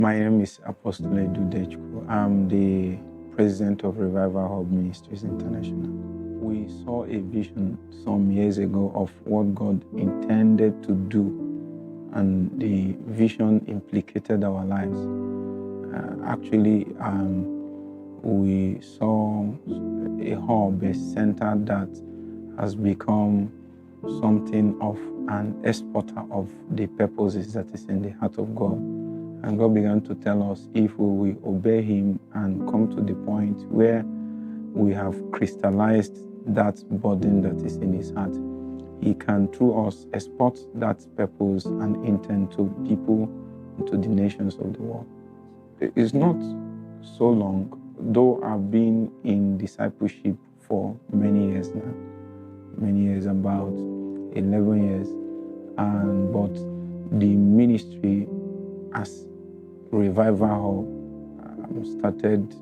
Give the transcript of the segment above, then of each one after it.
My name is Apostle Edu Udechukwu. I'm the president of Revival Hub Ministries International. We saw a vision some years ago of what God intended to do, and the vision implicated our lives. We saw a hub, a center that has become something of an exporter of the purposes that is in the heart of God. And God began to tell us, if we will obey Him and come to the point where we have crystallized that burden that is in His heart, He can, through us, export that purpose and intent to people, to the nations of the world. It's not so long, though I've been in discipleship for many years now. Many years, about 11 years. But the ministry as Revival Hub started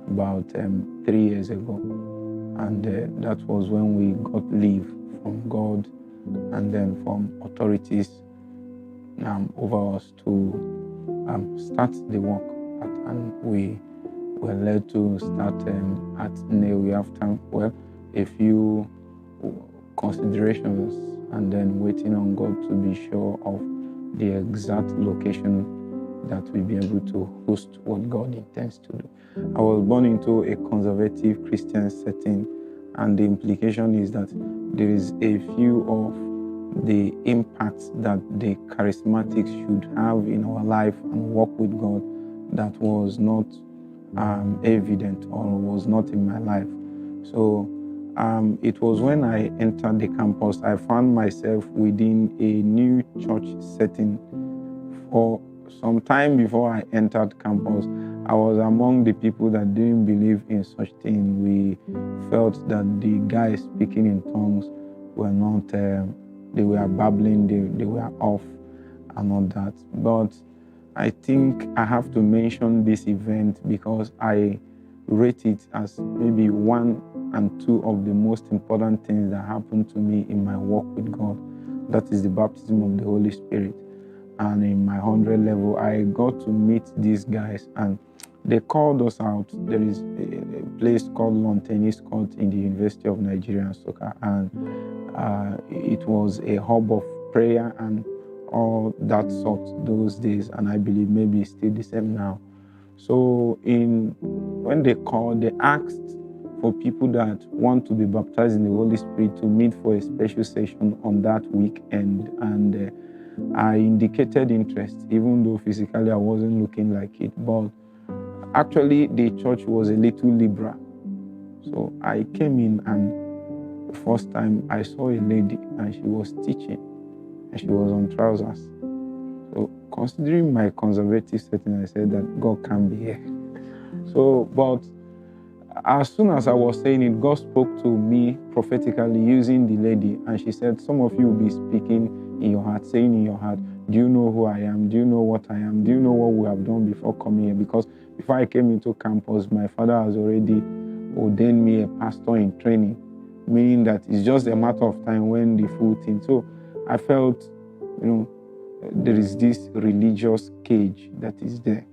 about 3 years ago. And that was when we got leave from God and then from authorities over us to start the work. And we were led to start at Nnewi after, a few considerations and then waiting on God to be sure of the exact location that we'll be able to host what God intends to do. I was born into a conservative Christian setting, and the implication is that there is a few of the impacts that the charismatics should have in our life and walk with God that was not evident or was not in my life. So it was when I entered the campus, I found myself within a new church setting. For some time before I entered campus, I was among the people that didn't believe in such thing. We felt that the guys speaking in tongues were not, they were babbling, they were off and all that. But I think I have to mention this event because I rate it as maybe one and two of the most important things that happened to me in my walk with God. That is the baptism of the Holy Spirit. And in my 100 level, I got to meet these guys and they called us out. There is a place called Lawn Tennis Court in the University of Nigeria and Soccer, and it was a hub of prayer and all that sort those days, and I believe maybe it's still the same now. So when they called, they asked for people that want to be baptized in the Holy Spirit to meet for a special session on that weekend, and I indicated interest, even though physically I wasn't looking like it. But actually, the church was a little liberal. So I came in, and the first time I saw a lady, and she was teaching, and she was on trousers. So considering my conservative setting, I said that God can be here. So, but as soon as I was saying it, God spoke to me prophetically using the lady, and she said, some of you will be speaking in your heart, saying in your heart, do you know who I am? Do you know what I am? Do you know what we have done before coming here? Because before I came into campus, my father has already ordained me a pastor in training, meaning that it's just a matter of time when the full thing. So I felt, there is this religious cage that is there.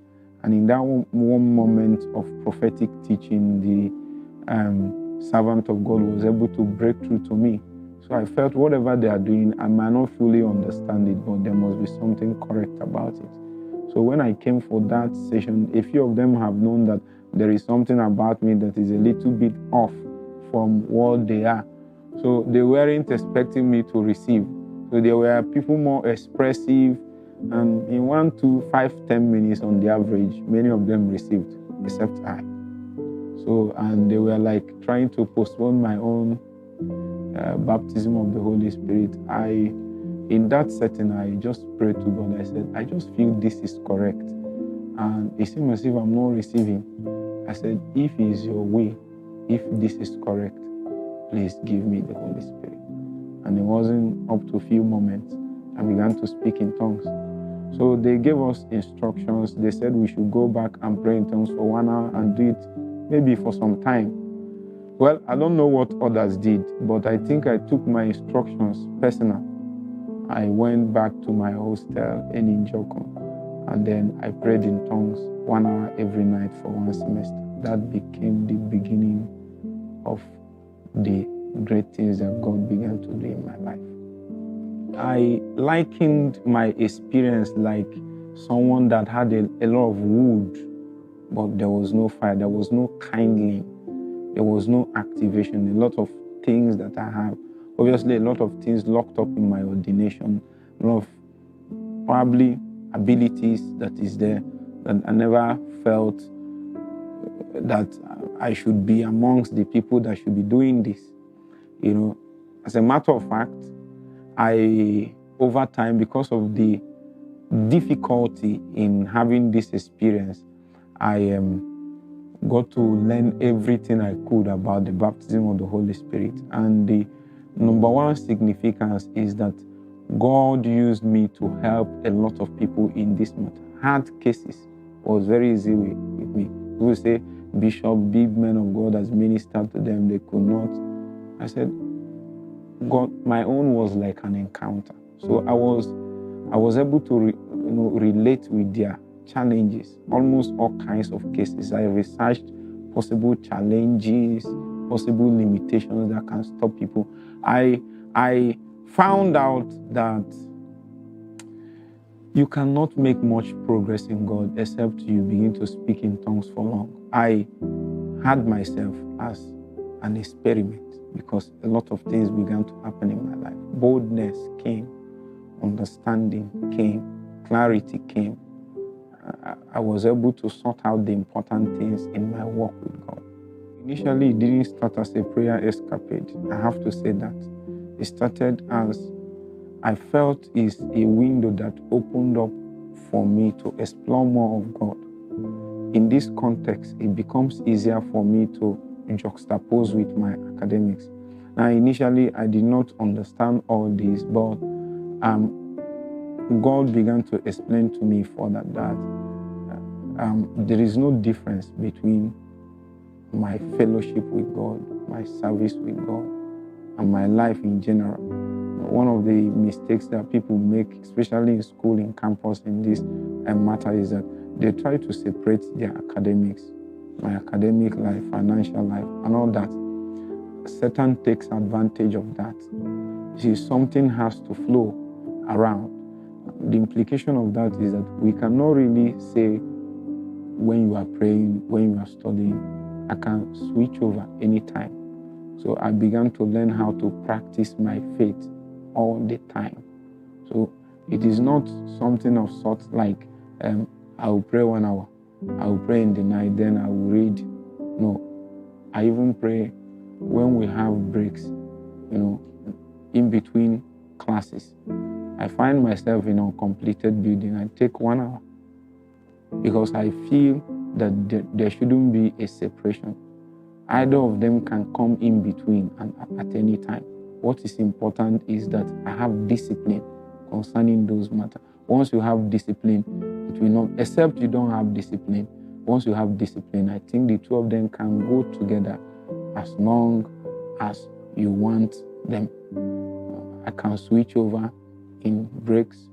And in that one moment of prophetic teaching, the servant of God was able to break through to me. So I felt whatever they are doing, I might not fully understand it, but there must be something correct about it. So when I came for that session, a few of them have known that there is something about me that is a little bit off from what they are. So they weren't expecting me to receive. So there were people more expressive, and in 1 to 5, 10 minutes on the average, many of them received, except I. So, and they were like trying to postpone my own baptism of the Holy Spirit. In that setting, I just prayed to God. I said, I just feel this is correct. And it seemed as if I'm not receiving. I said, if it is your way, if this is correct, please give me the Holy Spirit. And it wasn't up to a few moments, I began to speak in tongues. So they gave us instructions. They said we should go back and pray in tongues for 1 hour and do it maybe for some time. Well, I don't know what others did, but I think I took my instructions personal. I went back to my hostel in Njoko And then I prayed in tongues 1 hour every night for 1 semester. That became the beginning of the great things that God began to do in my life. I likened my experience like someone that had a lot of wood, but there was no fire, there was no kindling, there was no activation. A lot of things that I have, obviously a lot of things locked up in my ordination, a lot of probably abilities that is there that I never felt that I should be amongst the people that should be doing this. As a matter of fact, over time, because of the difficulty in having this experience, I got to learn everything I could about the baptism of the Holy Spirit. And the number one significance is that God used me to help a lot of people in this matter. Hard cases was very easy with me. People say, Bishop, big men of God has ministered to them, they could not. I said, God, my own was like an encounter. So I was able to relate with their challenges, almost all kinds of cases. I researched possible challenges, possible limitations that can stop people. I found out that you cannot make much progress in God except you begin to speak in tongues for long. I had myself as an experiment because a lot of things began to happen in my life. Boldness came, understanding came, clarity came. I was able to sort out the important things in my walk with God. Initially, it didn't start as a prayer escapade. I have to say that. It started as I felt is a window that opened up for me to explore more of God. In this context, it becomes easier for me to juxtapose with my academics. Now, initially, I did not understand all this, but God began to explain to me further that there is no difference between my fellowship with God, my service with God, and my life in general. One of the mistakes that people make, especially in school, in campus, in this matter, is that they try to separate their academics, my academic life, financial life, and all that. Satan takes advantage of that. See, something has to flow around. The implication of that is that we cannot really say when you are praying, when you are studying, I can switch over anytime. So I began to learn how to practice my faith all the time. So it is not something of sort like I will pray 1 hour, I will pray in the night, then I will read. No, I even pray when we have breaks, in between classes. I find myself in a completed building. I take 1 hour because I feel that there shouldn't be a separation. Either of them can come in between and at any time. What is important is that I have discipline concerning those matters. Once you have discipline, it will not, except you don't have discipline. Once you have discipline, I think the two of them can go together as long as you want them. I can switch over in breaks